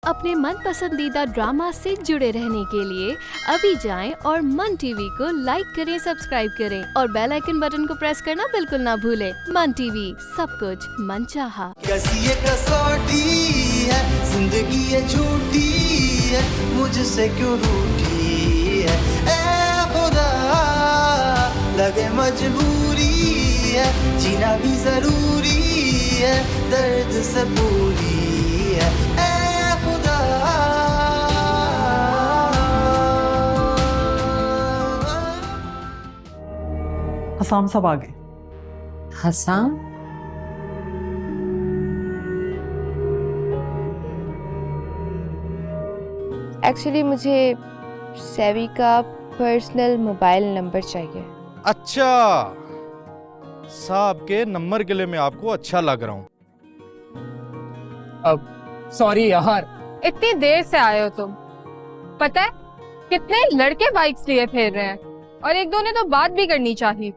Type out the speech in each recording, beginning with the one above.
अपने मन पसंदीदा ड्रामा से जुड़े रहने के लिए अभी जाएं और मन टीवी को लाइक करें, सब्सक्राइब करें और बेल आइकन बटन को प्रेस करना बिल्कुल ना भूलें। मन टीवी, सब कुछ मनचाहा। कैसी ये कसौटी है, जिंदगी ये झूठी है, मुझसे क्यों रूठी है। ए खुदा, लगे मजबूरी है, जीना भी जरूरी है, दर्द से पूरी है। ए खुदा, हसाम सब आ गए। हसाम? एक्चुअली मुझे सेवी का पर्सनल मोबाइल नंबर चाहिए। अच्छा, साहब के नंबर के लिए मैं आपको अच्छा लग रहा हूँ। अब सॉरी यार, इतनी देर से आए हो तुम। पता है कितने लड़के बाइक्स लिए फिर रहे हैं, और एक दो ने तो बात भी करनी चाहिए।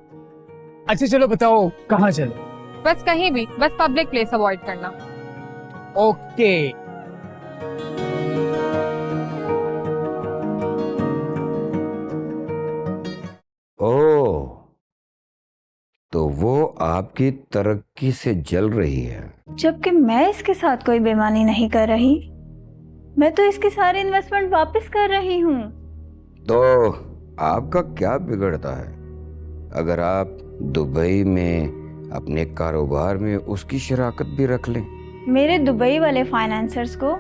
अच्छा चलो बताओ कहाँ चले? बस कहीं भी, बस पब्लिक प्लेस अवॉइड करना। ओके। ओह, तो वो आपकी तरक्की से जल रही है। जबकि मैं इसके साथ कोई बेईमानी नहीं कर रही, मैं तो इसकी सारी इन्वेस्टमेंट वापस कर रही हूँ। तो आपका क्या बिगड़ता है अगर आप दुबई में अपने कारोबार में उसकी शराकत भी रख लें? मेरे दुबई वाले फाइनेंसर्स को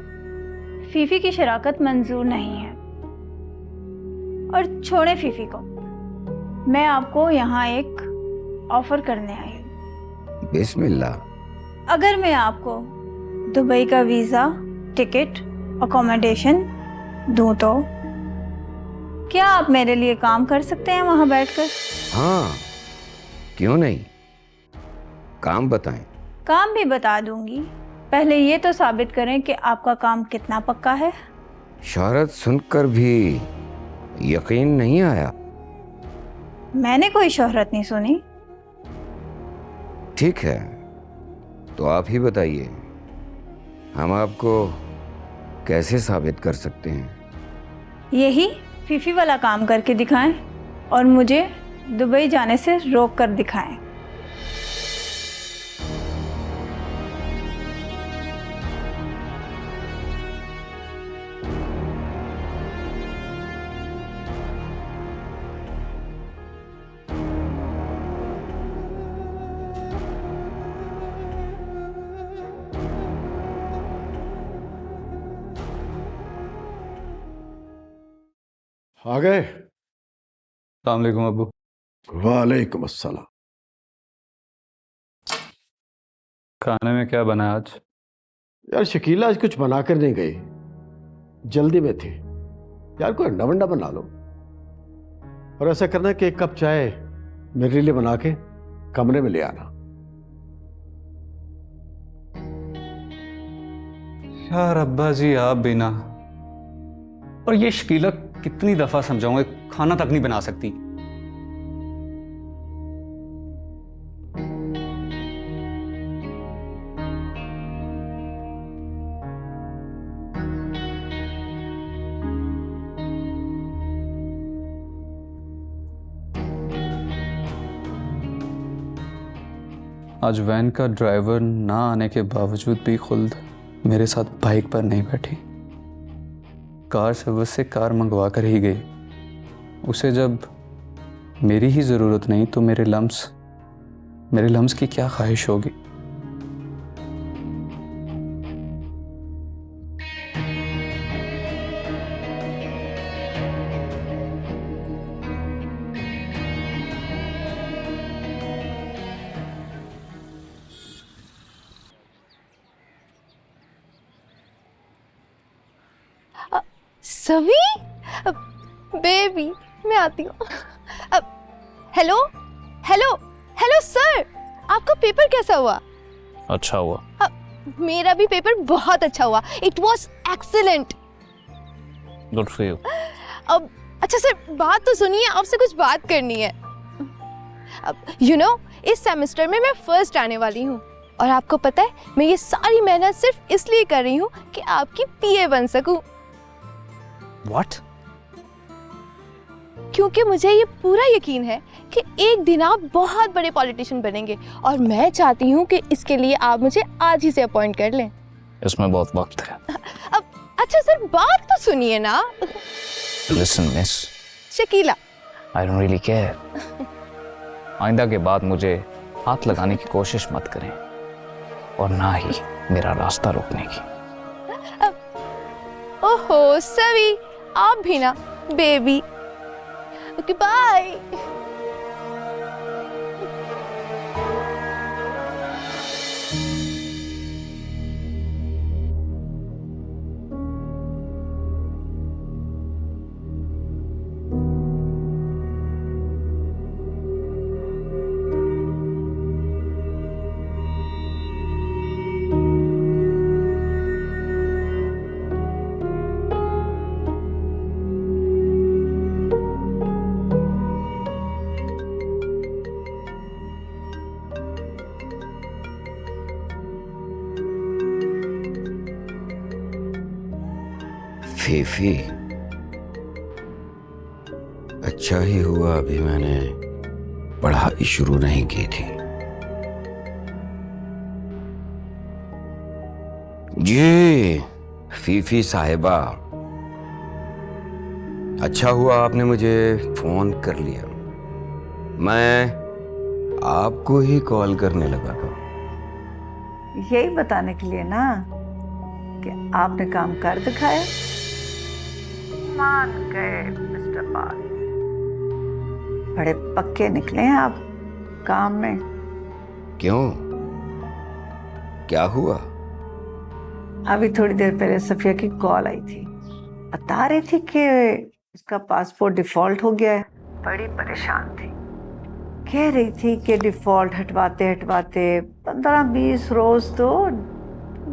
फीफी की शराकत मंजूर नहीं है। और छोड़े फीफी को, मैं आपको यहाँ एक ऑफर करने आई हूँ। बिस्मिल्लाह। अगर मैं आपको दुबई का वीज़ा, टिकट, अकोमोडेशन दूँ तो क्या आप मेरे लिए काम कर सकते हैं वहाँ बैठकर? हाँ, क्यों नहीं, काम बताएं। काम भी बता दूंगी, पहले ये तो साबित करें कि आपका काम कितना पक्का है। शोहरत सुनकर भी यकीन नहीं आया। मैंने कोई शोहरत नहीं सुनी। ठीक है, तो आप ही बताइए, हम आपको कैसे साबित कर सकते हैं? यही फीफी वाला काम करके दिखाएं और मुझे दुबई जाने से रोक कर दिखाएं। आ गए? अस्सलाम वालेकुम अब्बू। वालेकुम अस्सलाम। खाने में क्या बना आज? यार शकीला आज कुछ बना कर नहीं गई, जल्दी में थी। यार कोई अंडा वंडा बना लो, और ऐसा करना कि एक कप चाय मेरे लिए बना के कमरे में ले आना। यार अब्बा जी आप भी ना, और ये शकीला कितनी दफा समझाऊंगा, खाना तक नहीं बना सकती। आज वैन का ड्राइवर ना आने के बावजूद भी खुद मेरे साथ बाइक पर नहीं बैठी, कार सर्विस से कार मंगवा कर ही गई। उसे जब मेरी ही ज़रूरत नहीं तो मेरे लम्स की क्या ख्वाहिश होगी। सभी बेबी, मैं आती हूँ। हेलो हेलो हेलो सर, आपका पेपर कैसा हुआ? अच्छा हुआ। मेरा भी पेपर बहुत अच्छा हुआ। It was excellent. Good for you. अब अच्छा सर, बात तो सुनिए, आपसे कुछ बात करनी है। अब यू नो, इस सेमेस्टर में मैं फर्स्ट आने वाली हूँ। और आपको पता है मैं ये सारी मेहनत सिर्फ इसलिए कर रही हूँ कि आपकी पीए बन सकूं। What? क्योंकि मुझे ये पूरा यकीन है कि एक दिन आप बहुत बड़े पॉलिटिशियन बनेंगे और मैं चाहती हूँ कि इसके लिए आप मुझे आज ही से अपॉइंट कर लें। इसमें बहुत वक्त है। अब अच्छा सर बात तो सुनिए ना। Listen, miss, Shakeela. I don't really care. आइंदा के बाद मुझे हाथ लगाने की कोशिश मत करें और ना ही मेरा रास्ता रोकने की। ओहो सवी, आप भी ना बेबी। Okay bye. फीफी, अच्छा ही हुआ अभी मैंने पढ़ाई शुरू नहीं की थी। जी फीफी साहिबा, अच्छा हुआ आपने मुझे फोन कर लिया। मैं आपको ही कॉल करने लगा था। यही बताने के लिए ना कि आपने काम कर दिखाया। मान गए मिस्टर पाल, बड़े पक्के निकले हैं आप काम में। क्यों, क्या हुआ? अभी थोड़ी देर पहले सफिया की कॉल आई थी, बता रही थी कि उसका पासपोर्ट डिफॉल्ट हो गया है। बड़ी परेशान थी, कह रही थी कि डिफॉल्ट हटवाते हटवाते 15-20 रोज तो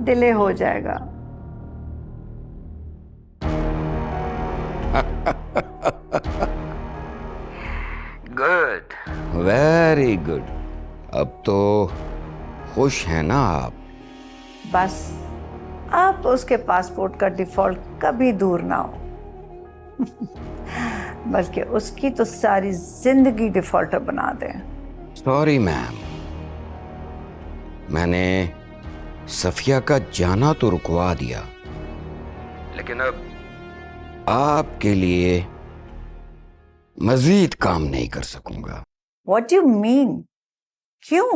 डिले हो जाएगा। Good, very good. अब तो खुश हैं ना आप? बस अब उसके पासपोर्ट का डिफॉल्ट कभी दूर ना हो बल्कि उसकी तो सारी जिंदगी डिफॉल्टर बना दें। सॉरी मैम, मैंने सफिया का जाना तो रुकवा दिया, लेकिन अब आपके लिए मजीद काम नहीं कर सकूंगा। What do you mean? क्यों?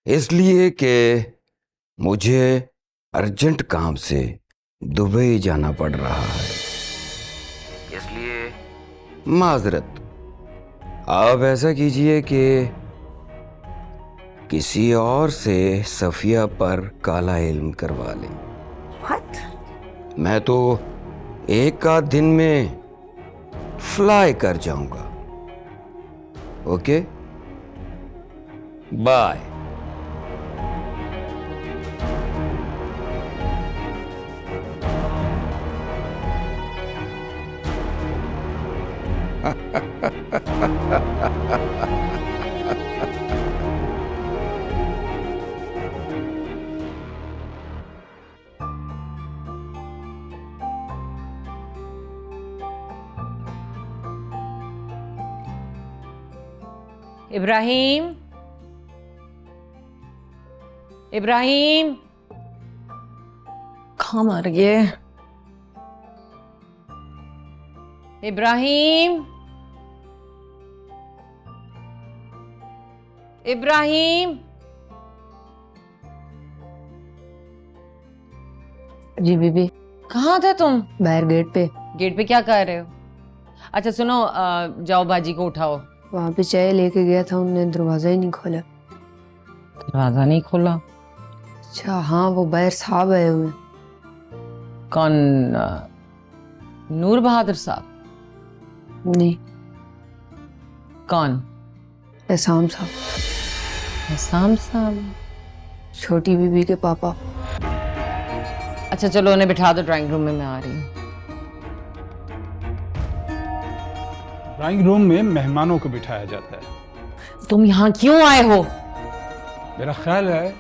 इसलिए कि मुझे अर्जेंट काम से दुबई जाना पड़ रहा है, इसलिए माजरत। आप ऐसा कीजिए कि किसी और से सफिया पर काला इल्म करवा लें। What? मैं तो एक आध दिन में फ्लाई कर जाऊंगा। Okay, bye. इब्राहिम, इब्राहिम, कहाँ मर गए? इब्राहिम, इब्राहिम। जी बीबी। कहाँ थे तुम? बाहर गेट पे। गेट पे क्या कर रहे हो? अच्छा सुनो, जाओ बाजी को उठाओ। वहाँ पे चाय लेके गया था, उन्होंने दरवाजा ही नहीं खोला। दरवाजा नहीं खोला? अच्छा हाँ, वो बाहर साहब आए हुए। कौन? नूर बहादुर साहब? नहीं। कौन? एहसान साहब। एहसान साहब? छोटी बीबी के पापा। अच्छा चलो उन्हें बिठा दो ड्राइंग रूम में, मैं आ रही हूँ। ड्राइंग रूम में मेहमानों को बिठाया जाता है। तुम यहाँ क्यों आए हो? मेरा ख्याल है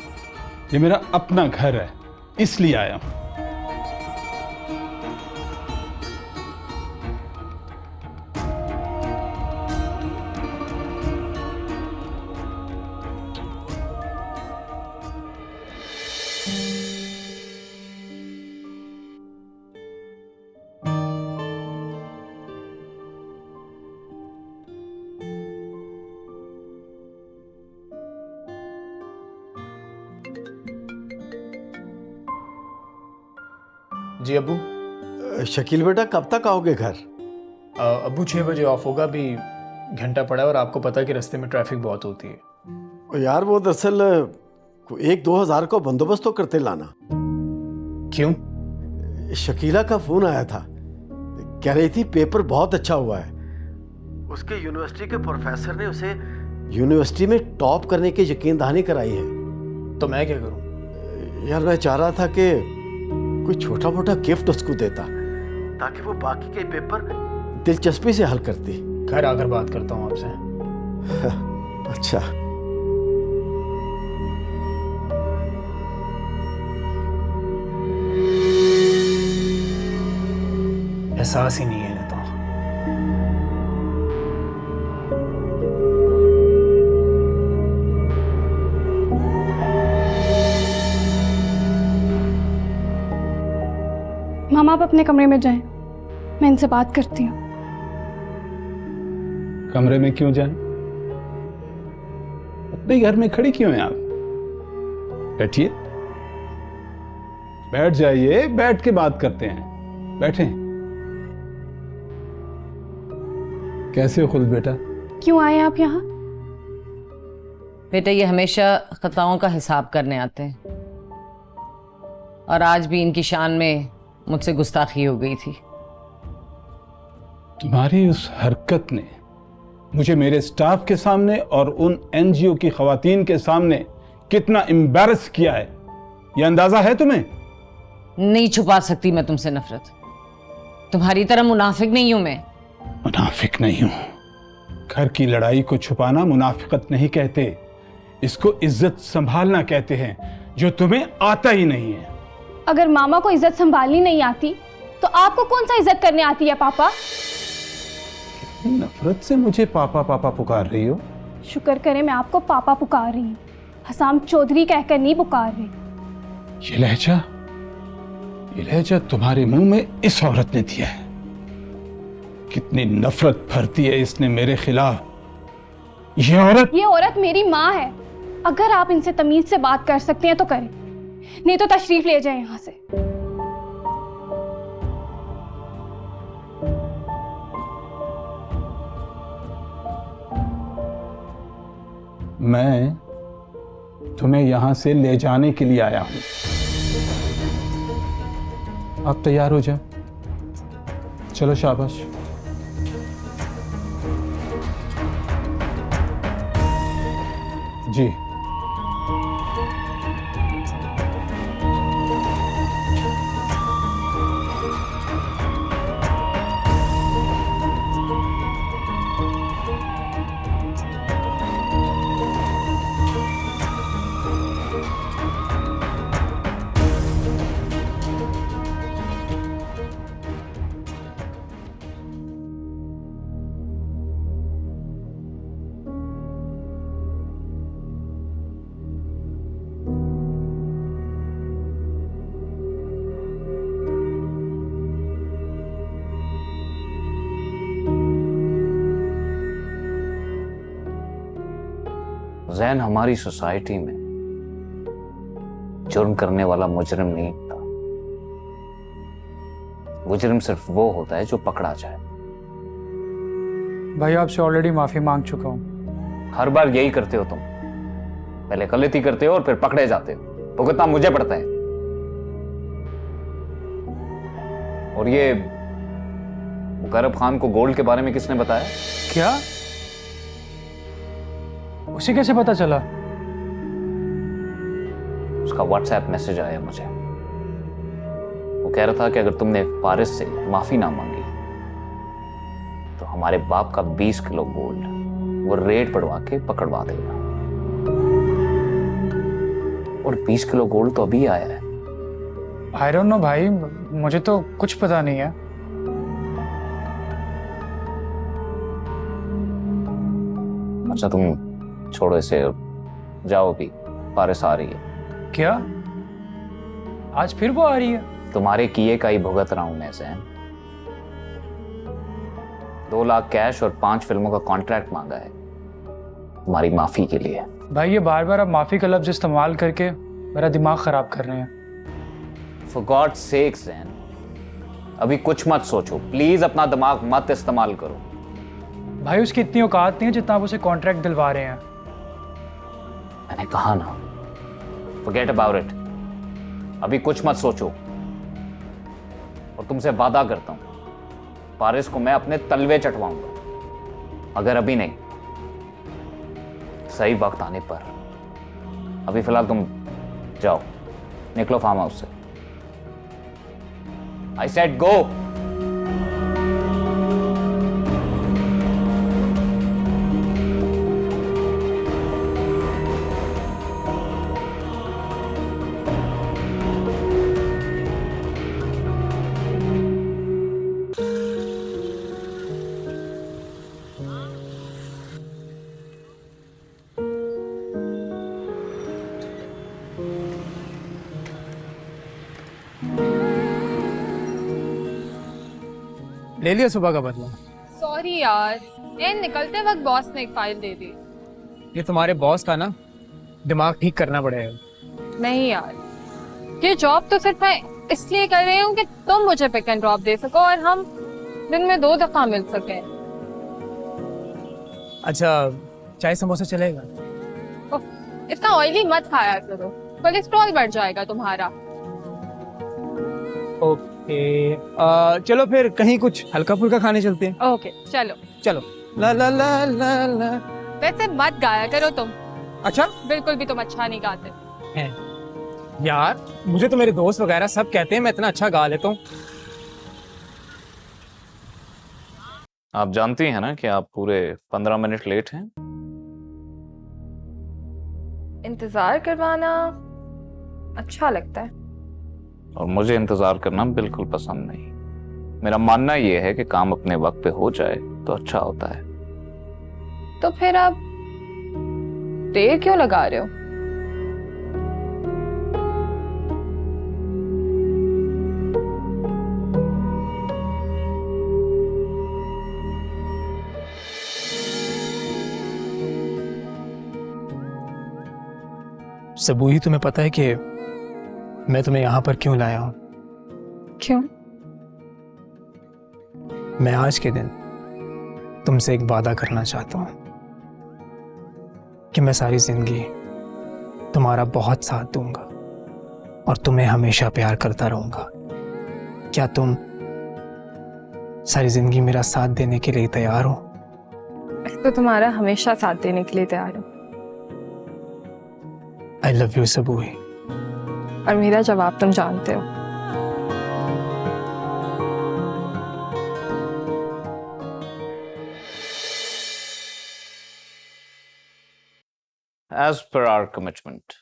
ये मेरा अपना घर है, इसलिए आया हूं। जी अब्बू। शकील बेटा कब तक आओगे घर? अब्बू 6 बजे ऑफ होगा, अभी घंटा पड़ा है और आपको पता है कि रास्ते में ट्रैफिक बहुत होती है। यार वो दरअसल 1-2 हज़ार को बंदोबस्त तो करते लाना। क्यों? शकीला का फोन आया था, कह रही थी पेपर बहुत अच्छा हुआ है। उसके यूनिवर्सिटी के प्रोफेसर ने उसे यूनिवर्सिटी में टॉप करने की यकीन दहानी कराई है। तो मैं क्या करूं? यार मैं चाह रहा था कि कोई छोटा मोटा गिफ्ट उसको देता ताकि वो बाकी के पेपर दिलचस्पी से हल करती। घर आकर बात करता हूं आपसे। अच्छा। एहसास ही नहीं है तो। मामा आप अपने कमरे में जाएं, मैं इनसे बात करती हूँ। कमरे में क्यों जाएं? अपने घर में खड़ी क्यों हैं आप? बैठिए, बैठ जाइए, बैठ के बात करते हैं। बैठें। कैसे हो खुल्द बेटा? क्यों आए आप यहाँ? बेटा ये हमेशा खताओं का हिसाब करने आते हैं और आज भी इनकी शान में मुझसे गुस्ताखी हो गई थी। तुम्हारी उस हरकत ने मुझे मेरे स्टाफ के सामने और उन एनजीओ की खवातीन के सामने कितना एम्बैरस किया है, यह अंदाजा है तुम्हें? नहीं छुपा सकती मैं तुमसे नफरत। तुम्हारी तरह मुनाफिक नहीं हूं मैं। मुनाफिक नहीं हूं। घर की लड़ाई को छुपाना मुनाफिकत नहीं कहते, इसको इज्जत संभालना कहते हैं, जो तुम्हें आता ही नहीं है। अगर मामा को इज्जत संभालनी नहीं आती तो आपको कौन सा इज्जत करने आती है पापा? नफरत से मुझे पापा पापा पुकार रही हो? शुक्र करें मैं आपको पापा पुकार रही हूँ, हसाम चौधरी कहकर नहीं पुकार रही। ये लहजा तुम्हारे मुंह में इस औरत ने दिया है। कितनी नफरत भरती है इसने मेरे खिलाफ। ये औरत मेरी माँ है। अगर आप इनसे तमीज से बात कर सकते हैं तो करें, नहीं तो तशरीफ ले जाएं यहां से। मैं तुम्हें यहां से ले जाने के लिए आया हूं। आप तैयार हो जाओ। चलो शाबाश। जी जैन हमारी सोसाइटी में जुर्म करने वाला मुजरिम नहीं होता। मुजरिम सिर्फ वो होता है जो पकड़ा जाए। भाई आपसे ऑलरेडी माफी मांग चुका हूं। हर बार यही करते हो तुम, पहले गलती करते हो और फिर पकड़े जाते हो। भुगतना मुझे पड़ता है। और ये मुकर्रब खान को गोल्ड के बारे में किसने बताया? क्या? उसे कैसे पता चला? उसका व्हाट्सएप मैसेज आया मुझे। वो कह रहा था कि अगर तुमने फारिस से माफी ना मांगी तो हमारे बाप का 20 किलो गोल्ड वो रेड पड़वा के पकड़वा देगा। और 20 किलो गोल्ड तो अभी आया है। आई डोंट नो भाई, मुझे तो कुछ पता नहीं है। अच्छा तुम छोड़ो इसे, जाओ अभी, पारिस आ रही है। क्या? आज फिर वो आ रही है? तुम्हारे किए का ही भुगत रहा हूं मैं ज़ैन। 2 लाख कैश और 5 फिल्मों का कॉन्ट्रैक्ट मांगा है तुम्हारी माफी के लिए। भाई ये बार बार आप माफी का लफ्ज इस्तेमाल करके मेरा दिमाग खराब कर रहे हैं। For God's sake ज़ैन, अभी कुछ मत सोचो प्लीज, अपना दिमाग मत इस्तेमाल करो। भाई उसकी इतनी औकात नहीं है जितना आप उसे कॉन्ट्रैक्ट दिलवा रहे हैं। मैंने कहा ना, forget about it, अभी कुछ मत सोचो। और तुमसे वादा करता हूं पारिस को मैं अपने तलवे चटवाऊंगा, अगर अभी नहीं सही वक्त आने पर। अभी फिलहाल तुम जाओ, निकलो फार्म हाउस से। I said go. ले लिया सुबह का बदला? सॉरी यार, निकलते वक्त बॉस ने एक फाइल दे दी। ये तुम्हारे बॉस का ना दिमाग ठीक करना पड़ेगा। नहीं यार, ये जॉब तो सिर्फ मैं इसलिए कर रही हूँ कि तुम मुझे पिक एंड ड्रॉप दे सको और हम दिन में 2 दफा मिल सके। अच्छा चाय समोसा चलेगा? इतना ऑयली मत खाया करो, कोलेस्ट्रॉल बढ़ जाएगा तुम्हारा। ओके चलो फिर कहीं कुछ हल्का फुल्का खाने चलते हैं। ओके चलो चलो। ला ला ला ला ला। वैसे मत गाया करो तुम। अच्छा? बिल्कुल भी तुम अच्छा नहीं गाते हैं यार, मुझे तो मेरे दोस्त वगैरह सब कहते हैं मैं इतना अच्छा गा लेता हूँ। आप जानती हैं ना कि आप पूरे 15 मिनट लेट हैं। इंतजार करवाना अच्छा लगता है और मुझे इंतजार करना बिल्कुल पसंद नहीं। मेरा मानना यह है कि काम अपने वक्त पे हो जाए तो अच्छा होता है। तो फिर आप देर क्यों लगा रहे हो? सबूही तुम्हें पता है कि मैं तुम्हें यहां पर क्यों लाया हूं? क्यों? मैं आज के दिन तुमसे एक वादा करना चाहता हूं कि मैं सारी जिंदगी तुम्हारा बहुत साथ दूंगा और तुम्हें हमेशा प्यार करता रहूंगा। क्या तुम सारी जिंदगी मेरा साथ देने के लिए तैयार हो? तो तुम्हारा हमेशा साथ देने के लिए तैयार हूं। I love you Subuhi. और मेरा जवाब तुम जानते हो। As per our commitment.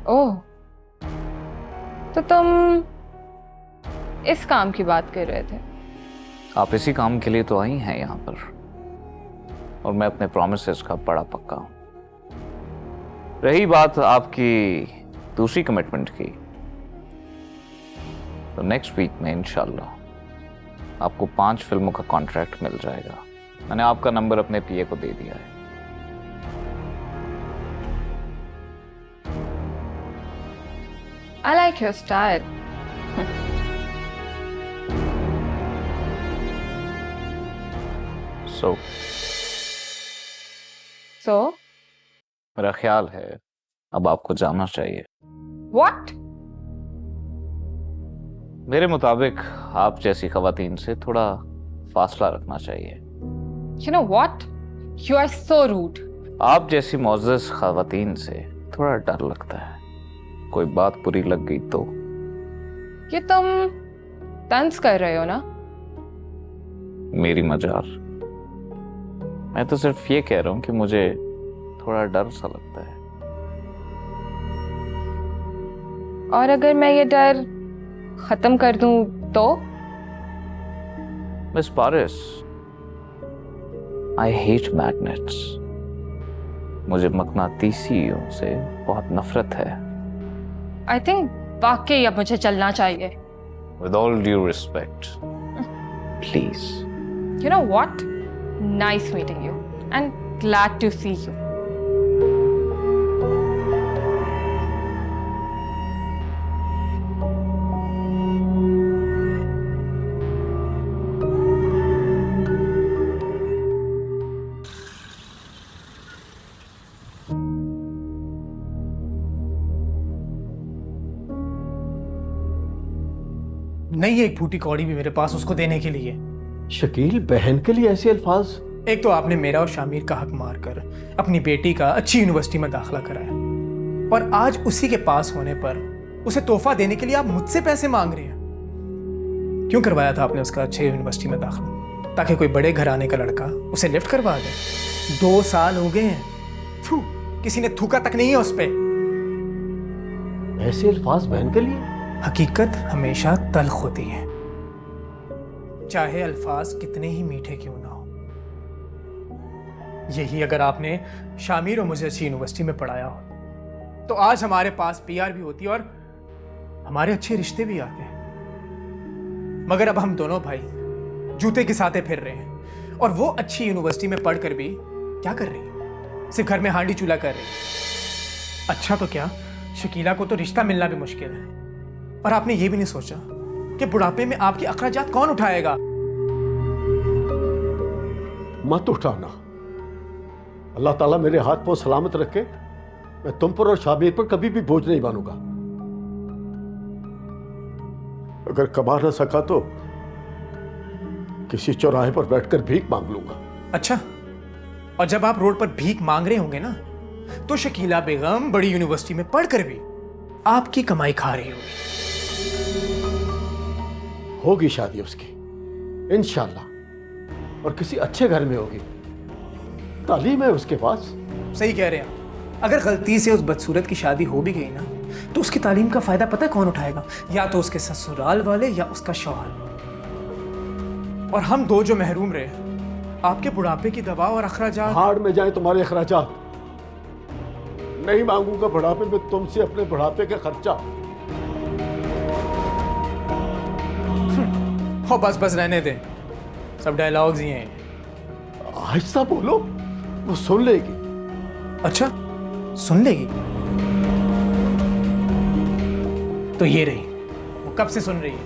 ओह, तो तुम इस काम की बात कर रहे थे? आप इसी काम के लिए तो आई हैं यहाँ पर, और मैं अपने प्रॉमिसेस का बड़ा पक्का हूं। रही बात आपकी दूसरी कमिटमेंट की, तो नेक्स्ट वीक में इंशाल्लाह आपको 5 फिल्मों का कॉन्ट्रैक्ट मिल जाएगा। मैंने आपका नंबर अपने पीए को दे दिया है। I like your style. So? मेरा ख्याल है अब आपको जाना चाहिए। What? मेरे मुताबिक आप जैसी खवातीन से थोड़ा फासला रखना चाहिए। You know what? You are so rude. आप जैसी मोअज़्ज़ज़ खवातीन से थोड़ा डर लगता है, कोई बात बुरी लग गई तो। ये तुम तंज कर रहे हो ना? मेरी मजाल, मैं तो सिर्फ ये कह रहा हूं कि मुझे थोड़ा डर सा लगता है। और अगर मैं ये डर खत्म कर दूं तो? Miss Paris, I hate magnets. मुझे मकनातीसियों से बहुत नफरत है। आई थिंक वाकई अब मुझे चलना चाहिए। With all due respect, please. You know what? Nice meeting you and glad to see you. नहीं है एक फूटी कौड़ी भी मेरे पास उसको देने के लिए। शकील, बहन के लिए ऐसे अल्फाज? एक तो आपने मेरा और शामिर का हक मारकर अपनी बेटी का अच्छी यूनिवर्सिटी में दाखिला कराया, और आज उसी के पास होने पर उसे तोहफा देने के लिए आप मुझसे पैसे मांग रहे हैं। क्यों करवाया था आपने उसका अच्छे यूनिवर्सिटी में दाखिला? ताकि कोई बड़े घराने का लड़का उसे लिफ्ट करवा दे? 2 साल हो गए हैं, थू, किसी ने थूका तक नहीं है उस पे। ऐसे अल्फाज बहन के लिए? हकीकत हमेशा तल्ख होती है, चाहे अल्फाज कितने ही मीठे क्यों ना हो। यही अगर आपने शामिर और मुझे अच्छी यूनिवर्सिटी में पढ़ाया हो तो आज हमारे पास PR भी होती और हमारे अच्छे रिश्ते भी आते हैं। मगर अब हम दोनों भाई जूते घिसाते फिर रहे हैं, और वो अच्छी यूनिवर्सिटी में पढ़कर भी क्या कर रही है? सिर्फ घर में हांडी चूल्हा कर रही है। अच्छा तो क्या, शकीला को तो रिश्ता मिलना भी मुश्किल है, और आपने ये भी नहीं सोचा कि बुढ़ापे में आपकी अखराजात कौन उठाएगा? मत उठाना। अल्लाह ताला मेरे हाथ पांव सलामत रखे, मैं तुम पर और शाबिर पर कभी भी बोझ नहीं बनूंगा। अगर कमा ना सका तो किसी चौराहे पर बैठकर भीख मांग लूंगा। अच्छा, और जब आप रोड पर भीख मांग रहे होंगे ना, तो शकीला बेगम बड़ी यूनिवर्सिटी में पढ़कर भी आपकी कमाई खा रही होगी शादी उसकी इंशाल्लाह, और किसी अच्छे घर में होगी। तालीम है उसके पास। सही कह रहे हैं। अगर गलती से उस बदसूरत की शादी हो भी गई ना, तो उसकी तालीम का फायदा पता है कौन उठाएगा? या तो उसके ससुराल वाले या उसका शौहर। और हम दो जो महरूम रहे, आपके बुढ़ापे की दवा और अखराजात। हाड़ में जाए तुम्हारे अखराजात। नहीं मांगूंगा बुढ़ापे में तुमसे अपने बुढ़ापे का खर्चा। हो बस बस रहने दें, सब डायलॉग्स ही हैं। आहिस्ता बोलो, वो सुन लेगी। अच्छा, सुन लेगी? तो ये रही, वो कब से सुन रही है।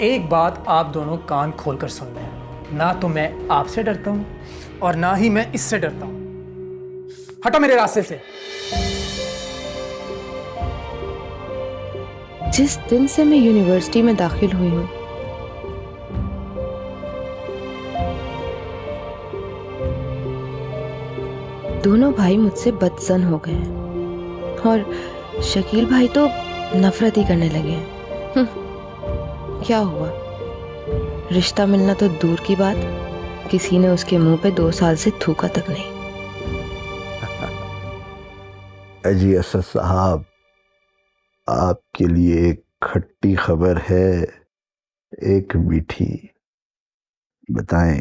एक बात आप दोनों कान खोलकर सुन लें, ना तो मैं आपसे डरता हूं और ना ही मैं इससे डरता हूं। हटो मेरे रास्ते से। जिस दिन से मैं यूनिवर्सिटी में दाखिल हुई हूँ, दोनों भाई मुझसे बदसन हो गए हैं, और शकील भाई तो नफरत ही करने लगे हैं। क्या हुआ? रिश्ता मिलना तो दूर की बात, किसी ने उसके मुंह पे 2 साल से थूका तक नहीं। अजी असद साहब, आपके लिए एक खट्टी खबर है, एक मीठी। बताएं,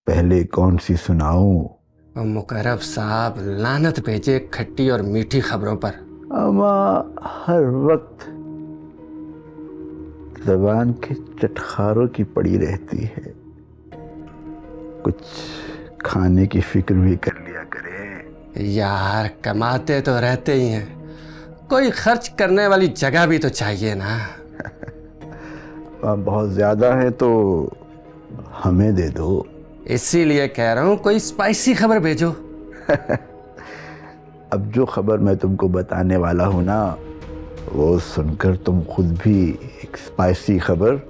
पहले कौन सी सुनाऊं? मुकर्रब साहब, लानत भेजे खट्टी और मीठी खबरों पर। अम्मा हर वक्त ज़बान के चटखारों की पड़ी रहती है, कुछ खाने की फिक्र भी कर लिया करें। यार, कमाते तो रहते ही हैं, कोई खर्च करने वाली जगह भी तो चाहिए ना। बहुत ज़्यादा है तो हमें दे दो। इसीलिए कह रहा हूँ, कोई स्पाइसी खबर भेजो। अब जो खबर मैं तुमको बताने वाला हूँ ना, वो सुनकर तुम खुद भी एक स्पाइसी खबर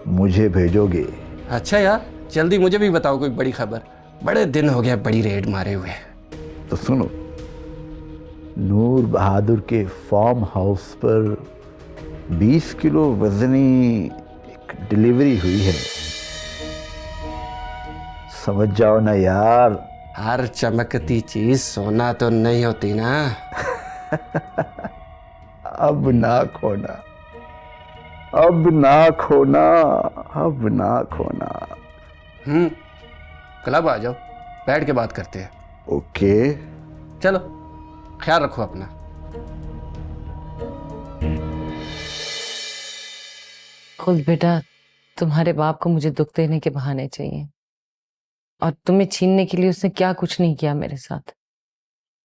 मुझे भेजोगे। अच्छा यार, जल्दी मुझे भी बताओ कोई बड़ी खबर, बड़े दिन हो गया बड़ी रेड मारे हुए। तो सुनो, नूर बहादुर के फार्म हाउस पर 20 किलो वजनी एक डिलीवरी हुई है। समझ जाओ ना यार। हर चमकती चीज सोना तो नहीं होती ना। अब ना खोना, अब ना खोना, अब ना खोना। क्लब आ जाओ, बैठ के बात करते हैं। ओके चलो, ख्याल रखो अपना। खुद बेटा, तुम्हारे बाप को मुझे दुख देने के बहाने चाहिए, और तुम्हें छीनने के लिए उसने क्या कुछ नहीं किया मेरे साथ।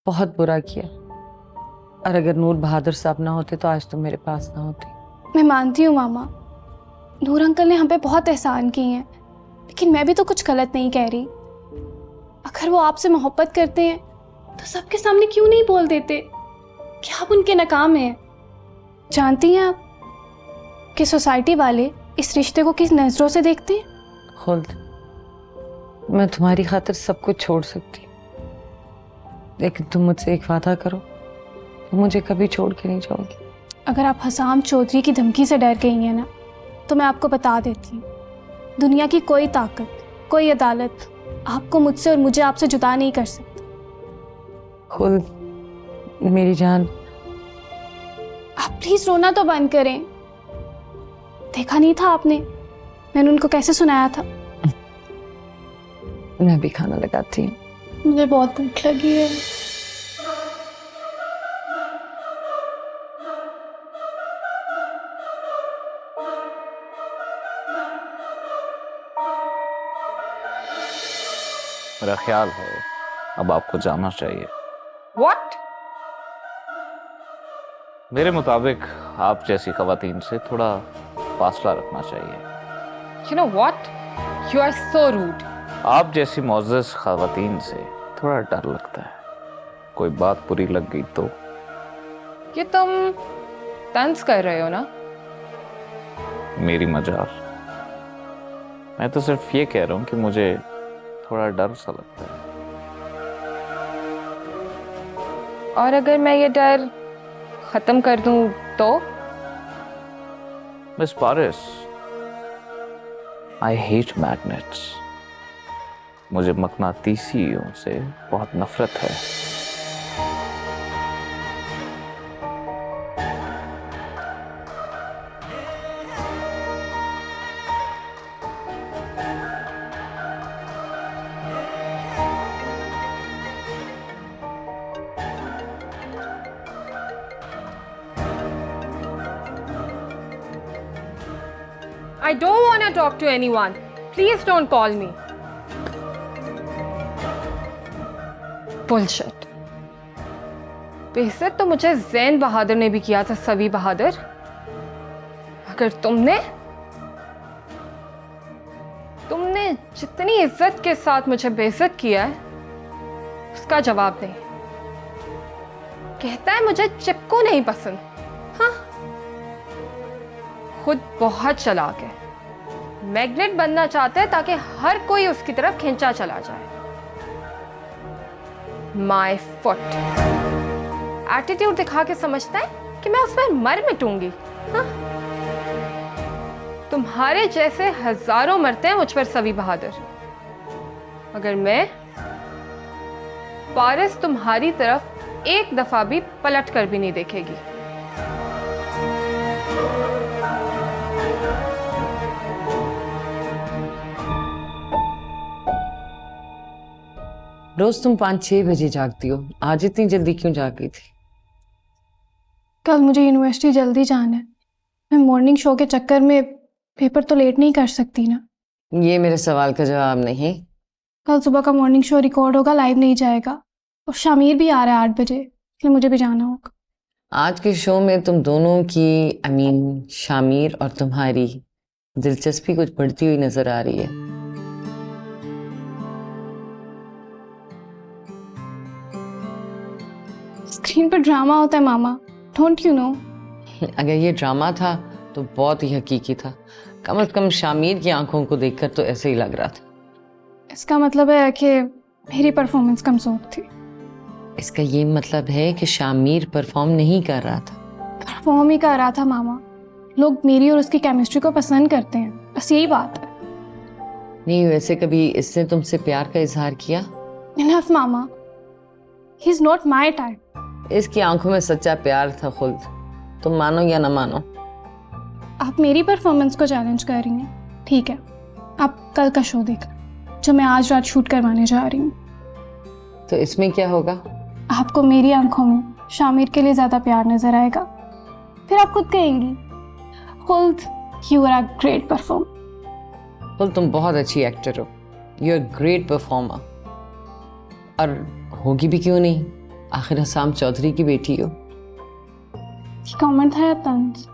बहुत बुरा किया। और अगर नूर बहादुर साहब ना होते तो आज तुम मेरे पास ना होती। मैं मानती हूँ मामा, नूर अंकल ने हम पे बहुत एहसान किए हैं, लेकिन मैं भी तो कुछ गलत नहीं कह रही। अगर वो आपसे मोहब्बत करते हैं तो सबके सामने क्यों नहीं बोल देते कि आप उनके नाकाम हैं? जानती हैं आप कि सोसाइटी वाले इस रिश्ते को किस नजरों से देखते हैं? खुद मैं तुम्हारी खातिर सब कुछ छोड़ सकती हूँ, लेकिन तुम मुझसे एक वादा करो, तुम मुझे कभी छोड़ के नहीं जाओगी। अगर आप हसाम चौधरी की धमकी से डर गई हैं ना, तो मैं आपको बता देती हूँ, दुनिया की कोई ताकत, कोई अदालत आपको मुझसे और मुझे आपसे जुदा नहीं कर सकती। खुद मेरी जान, आप प्लीज रोना तो बंद करें। देखा नहीं था आपने मैंने उनको कैसे सुनाया था? मैं भी खाना लगाती हूँ, मुझे बहुत भूख लगी है। मेरा ख्याल है अब आपको जाना चाहिए। What? मेरे मुताबिक आप जैसी खवातीन से थोड़ा फासला रखना चाहिए। You know what? You are so rude. आप जैसी मोअज़्ज़ज़ खवातीन से थोड़ा डर लगता है, कोई बात बुरी लग गई तो। ये तुम तंज कर रहे हो ना? मेरी मजाल। मैं तो सिर्फ ये कह रहा हूँ कि मुझे थोड़ा डर सा लगता है। और अगर मैं ये डर खत्म कर दूं तो? Miss Paris, I hate magnets. मुझे मकनातीसियों से बहुत नफरत है। I don't want to talk to anyone. Please don't call me. Bullshit. बेइज्जत तो मुझे ज़ैन बहादुर ने भी किया था, सवी बहादुर। अगर तुमने जितनी इज्जत के साथ मुझे बेइज्जत किया है, उसका जवाब नहीं। कहता है मुझे चिपकू नहीं पसंद। हाँ, खुद बहुत चालाक है, मैग्नेट बनना चाहता है ताकि हर कोई उसकी तरफ खींचा चला जाए। माय फुट एटीट्यूड दिखा के समझता है कि मैं उस पर मर मिटूंगी। हाँ? तुम्हारे जैसे हजारों मरते हैं मुझ पर सवी बहादुर, मगर मैं पारिस तुम्हारी तरफ एक दफा भी पलट कर भी नहीं देखेगी। रोज तुम 5-6 बजे जागती हो, आज इतनी जल्दी क्यों जाग गई थी? कल मुझे यूनिवर्सिटी जल्दी जाना है। मैं मॉर्निंग शो के चक्कर में पेपर तो लेट नहीं कर सकती ना। ये मेरे सवाल का जवाब नहीं। कल सुबह का मॉर्निंग शो रिकॉर्ड होगा, लाइव नहीं जाएगा, और शामिर भी आ रहा है 8 बजे, इसलिए मुझे भी जाना होगा। आज के शो में तुम दोनों की, शामिर और तुम्हारी दिलचस्पी कुछ बढ़ती हुई नजर आ रही है। स्क्रीन पर ड्रामा होता है मामा, डोंट यू नो? अगर ये ड्रामा था तो बहुत ही हकीकी था। कम से कम शामिर की आंखों को देखकर तो ऐसे ही लग रहा था। इसका मतलब है कि मेरी परफॉर्मेंस कमजोर थी। इसका ये मतलब है कि शामिर परफॉर्म नहीं कर रहा था। परफॉर्म ही कर रहा था मामा। लोग मेरी और उसकी केमिस्ट्री को पसंद करते हैं, बस यही बात है। नहीं, वैसे कभी इसने तुमसे प्यार का इजहार किया? Enough mama, he is not my type. इसकी आंखों में सच्चा प्यार था खुल्द, तुम मानो या ना मानो। आप मेरी परफॉर्मेंस को चैलेंज कर रही हैं, ठीक है, आप कल का शो देख जो मैं आज रात शूट करवाने जा रही हूँ। तो इसमें क्या होगा? आपको मेरी आंखों में शामिर के लिए ज्यादा प्यार नजर आएगा, फिर आप खुद कहेंगी Khuld you are a great performer. Khuld तुम बहुत अच्छी एक्टर हो, यू आर ग्रेट परफॉर्मर। और होगी भी क्यों नहीं, आखिर हसाम चौधरी की बेटी हो। कमेंट है तंज।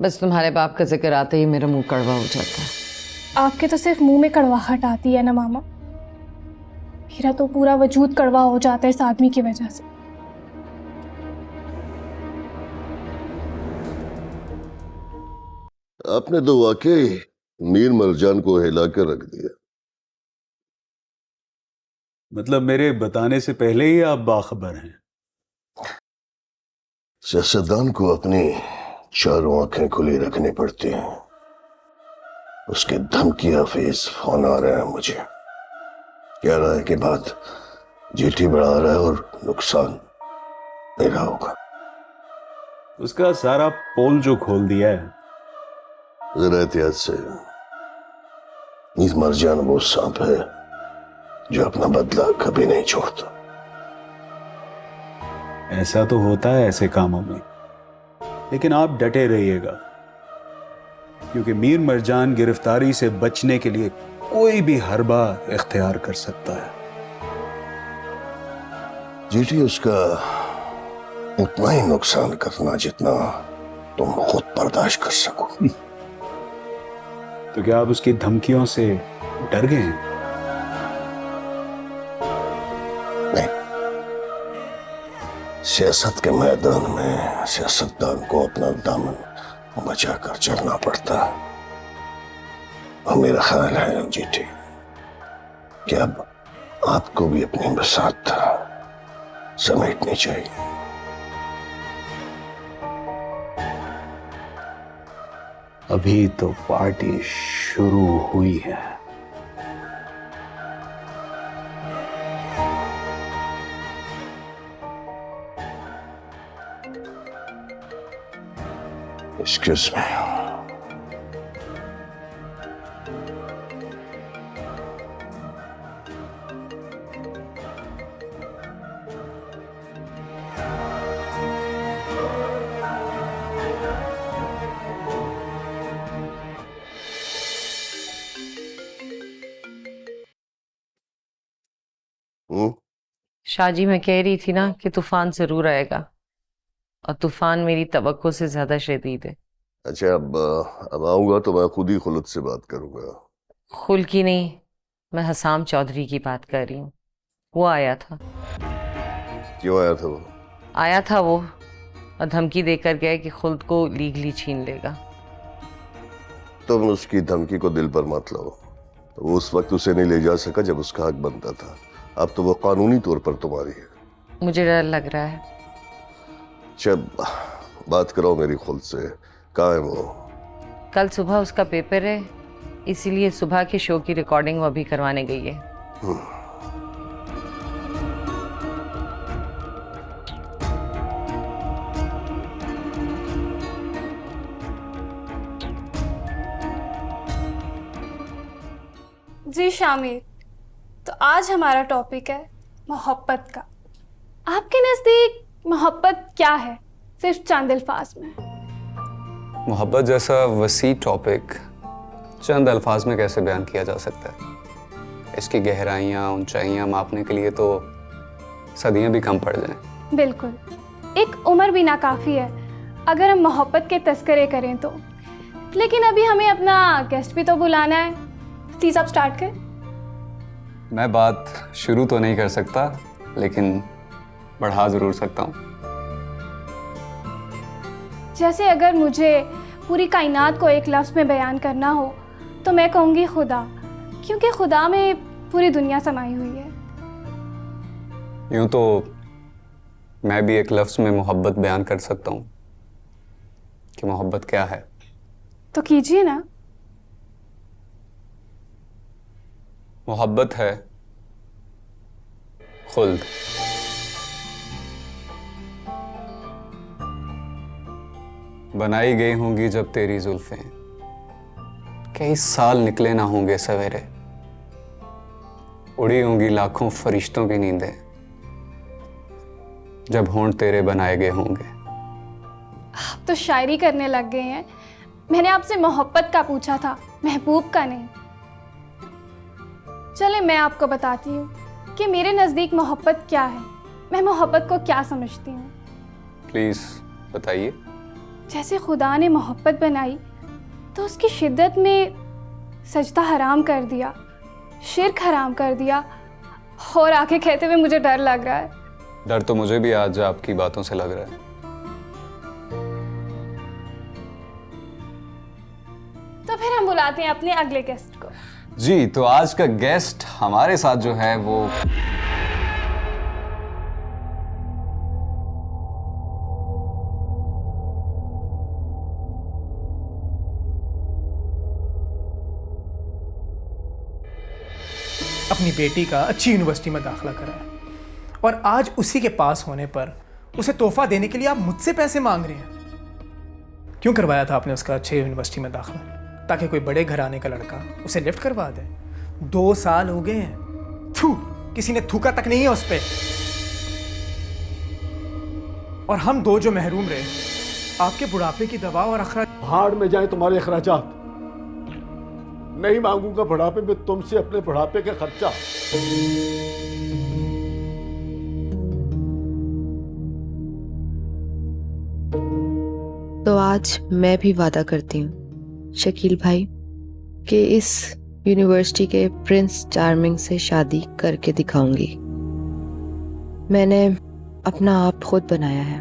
बस तुम्हारे बाप का जिक्र आते ही मेरा मुंह कड़वा हो जाता है। आपके तो सिर्फ मुंह में कड़वाहट आती है ना मामा, मेरा तो पूरा वजूद कड़वा हो जाता है इस आदमी की वजह से। आपने तो वाकई मीर मरजान को हिला कर रख दिया। मतलब मेरे बताने से पहले ही आप बाखबर हैं। सियासतदान को अपनी चारों आंखें खुली रखनी पड़ती हैं। उसके धमकी हफीज फोन आ रहा है मुझे, कह रहा है कि बात जीटी बढ़ा रहा है और नुकसान मेरा होगा। उसका सारा पोल जो खोल दिया है। जरा एहतियात से, मीर मरजान वो सांप है जो अपना बदला कभी नहीं छोड़ता। ऐसा तो होता है ऐसे कामों में, लेकिन आप डटे रहिएगा, क्योंकि मीर मरजान गिरफ्तारी से बचने के लिए कोई भी हरबा इख्तियार कर सकता है। जीटी उसका उतना ही नुकसान करना जितना तुम खुद बर्दाश्त कर सको। तो क्या आप उसकी धमकियों से डर गए हैं? नहीं, सियासत के मैदान में सियासतदान को अपना दामन बचाकर चलना पड़ता है। और मेरा ख्याल है जीटी कि अब आपको भी अपनी बसात समेटनी चाहिए। अभी तो पार्टी शुरू हुई है। Excuse me. शाहजी, मैं कह रही थी ना कि तूफान जरूर आएगा, और तूफान मेरी तवक्को से ज्यादा शदीद है। अच्छा, अब आऊंगा तो मैं खुद ही खुलत से बात करूंगा। खुल की नहीं, मैं हसाम चौधरी की बात कर रही हूँ। वो आया था। क्यों आया था वो? आया था वो और धमकी देकर गया कि खुद को लीगली छीन लेगा। तुम उसकी धमकी को दिल पर मत लो। वो उस वक्त उसे नहीं ले जा सका जब उसका हक बनता था। अब तो वो कानूनी तौर पर तुम्हारी है। मुझे डर लग रहा है। जब बात करो मेरी खुद से, कहाँ है वो? कल सुबह उसका पेपर है, इसीलिए सुबह के शो की रिकॉर्डिंग वो अभी करवाने गई है। जी शामिर, तो आज हमारा टॉपिक है मोहब्बत का। आपके नज़दीक मोहब्बत क्या है, सिर्फ चंद अल्फाज में? मोहब्बत जैसा वसी टॉपिक चंद अल्फाज में कैसे बयान किया जा सकता है? इसकी गहराइयाँ ऊंचाइयाँ मापने के लिए तो सदियाँ भी कम पड़ जाएं। बिल्कुल, एक उम्र भी नाकाफ़ी है अगर हम मोहब्बत के तस्करे करें तो। लेकिन अभी हमें अपना गेस्ट भी तो बुलाना है, प्लीज़ आप स्टार्ट करें। मैं बात शुरू तो नहीं कर सकता, लेकिन बढ़ा ज़रूर सकता हूँ। जैसे अगर मुझे पूरी कायनात को एक लफ्ज़ में बयान करना हो तो मैं कहूँगी खुदा, क्योंकि खुदा में पूरी दुनिया समाई हुई है। यूँ तो मैं भी एक लफ्ज़ में मोहब्बत बयान कर सकता हूँ कि मोहब्बत क्या है। तो कीजिए ना। मोहब्बत है खुल्द। बनाई गई होंगी जब तेरी जुल्फें, कई साल निकले ना होंगे सवेरे, उड़ी होंगी लाखों फरिश्तों की नींदें जब होंठ तेरे बनाए गए होंगे। आप तो शायरी करने लग गए हैं। मैंने आपसे मोहब्बत का पूछा था, महबूब का नहीं। चले मैं आपको बताती हूँ कि मेरे नज़दीक मोहब्बत क्या है, मैं मोहब्बत को क्या समझती हूँ। प्लीज बताइए। जैसे खुदा ने मोहब्बत बनाई तो उसकी शिद्दत में सजदा हराम कर दिया, शिर्क हराम कर दिया, और आगे कहते हुए मुझे डर लग रहा है। डर तो मुझे भी आज आपकी बातों से लग रहा है। तो फिर हम बुलाते हैं अपने अगले गेस्ट को। जी, तो आज का गेस्ट हमारे साथ जो है वो अपनी बेटी का अच्छी यूनिवर्सिटी में दाखिला कराया, और आज उसी के पास होने पर उसे तोहफा देने के लिए आप मुझसे पैसे मांग रहे हैं। क्यों करवाया था आपने उसका अच्छे यूनिवर्सिटी में दाखिला? ताकि कोई बड़े घराने का लड़का उसे लिफ्ट करवा दे। 2 साल हो गए हैं, थू, किसी ने थूका तक नहीं है उस पे। और हम 2 जो महरूम रहे, आपके बुढ़ापे की दवा और अखराज। भाड़ में जाए तुम्हारे अखराजात। नहीं मांगूंगा बुढ़ापे में तुमसे अपने बुढ़ापे का खर्चा। तो आज मैं भी वादा करती हूँ शकील भाई कि इस यूनिवर्सिटी के प्रिंस चार्मिंग से शादी करके दिखाऊंगी। मैंने अपना आप खुद बनाया है,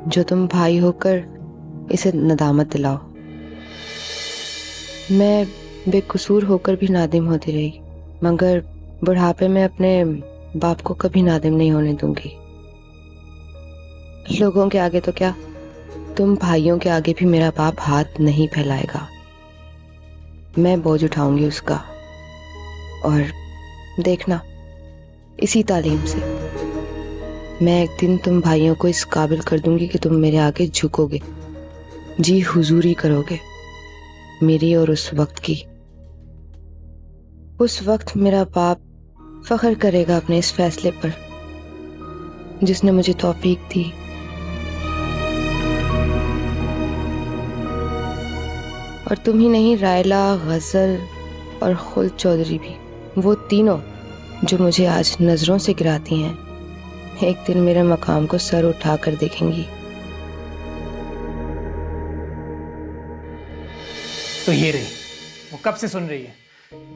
जो तुम भाई होकर इसे नदामत दिलाओ। मैं बेकसूर होकर भी नादिम होती रही, मगर बुढ़ापे में अपने बाप को कभी नादिम नहीं होने दूंगी। लोगों के आगे तो क्या, तुम भाइयों के आगे भी मेरा बाप हाथ नहीं फैलाएगा। मैं बोझ उठाऊंगी उसका, और देखना इसी तालीम से मैं एक दिन तुम भाइयों को इस काबिल कर दूंगी कि तुम मेरे आगे झुकोगे, जी हुजूरी करोगे मेरी और उस वक्त की। उस वक्त मेरा बाप फख्र करेगा अपने इस फैसले पर जिसने मुझे तौफीक दी। और तुम ही नहीं, रायला, गजल और खुल्द चौधरी भी, वो तीनों जो मुझे आज नजरों से गिराती हैं, एक दिन मेरे मकाम को सर उठा कर देखेंगी। तो ये रही, वो कब से सुन रही है।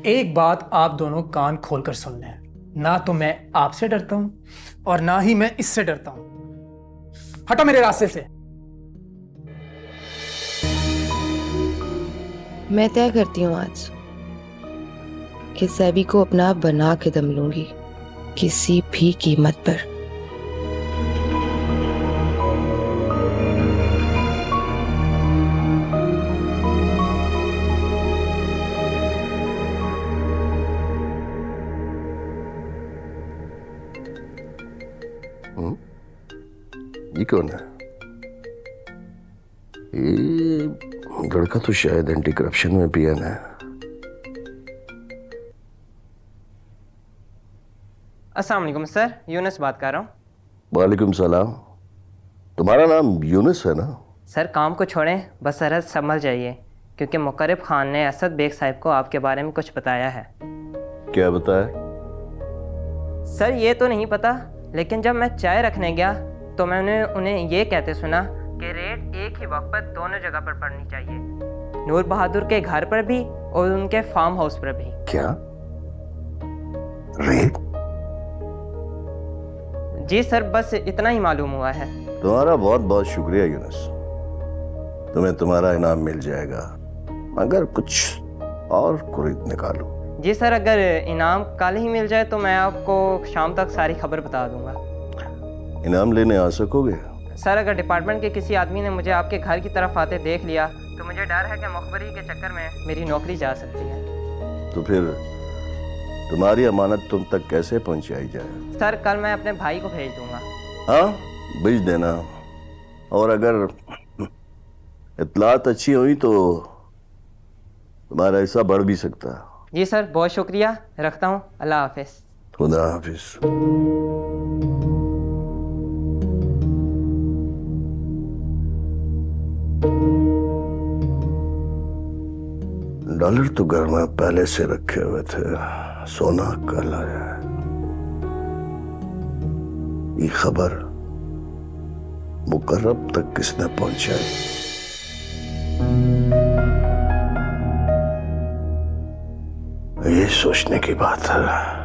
एक बात आप दोनों कान खोलकर सुन लें, ना तो मैं आपसे डरता हूं और ना ही मैं इससे डरता हूं। हटो मेरे रास्ते से। मैं तय करती हूँ आज कि सैबी को अपना बना के दम लूंगी, किसी भी कीमत पर। ये कौन है? ये लड़का तो शायद एंटी करप्शन में पीएन है। अस्सलाम वालेकुम सर, यूनुस बात कर रहा हूँ। वालेकुम सलाम। तुम्हारा नाम यूनुस है ना? सर काम को छोड़ें, बस सरहद संभल जाइए, क्योंकि मुकर्रब खान ने असद बेग साहब को आपके बारे में कुछ बताया है। क्या बताया? सर ये तो नहीं पता, लेकिन जब मैं चाय रखने गया तो मैंने उन्हें ये कहते सुना कि रेड एक ही वक्त पर दोनों जगह पर पड़नी चाहिए, नूर बहादुर के घर पर भी और उनके फार्म हाउस पर भी। क्या रेड? जी सर, बस इतना ही मालूम हुआ है। तुम्हारा बहुत बहुत शुक्रिया यूनुस, तुम्हें तुम्हारा इनाम मिल जाएगा, मगर कुछ और कुरीत निकालो। जी सर, अगर इनाम कल ही मिल जाए तो मैं आपको शाम तक सारी खबर बता दूंगा। इनाम लेने आ सकोगे? सर अगर डिपार्टमेंट के किसी आदमी ने मुझे आपके घर की तरफ आते देख लिया तो मुझे डर है कि मुखबरी के चक्कर में मेरी नौकरी जा सकती है। तो फिर तुम्हारी अमानत तुम तक कैसे पहुंचाई जाए? सर कल मैं अपने भाई को भेज दूंगा। हाँ, भेज देना। और अगर इत्तलात अच्छी हुई तो तुम्हारा हिस्सा बढ़ भी सकता है। जी सर, बहुत शुक्रिया, रखता हूँ, अल्लाह हाफिज। खुदा हाफिज। डॉलर तो घर में पहले से रखे हुए थे, सोना कल आया है। ये खबर मुकर्रब तक किसने पहुंचाई? ये सोचने की बात है।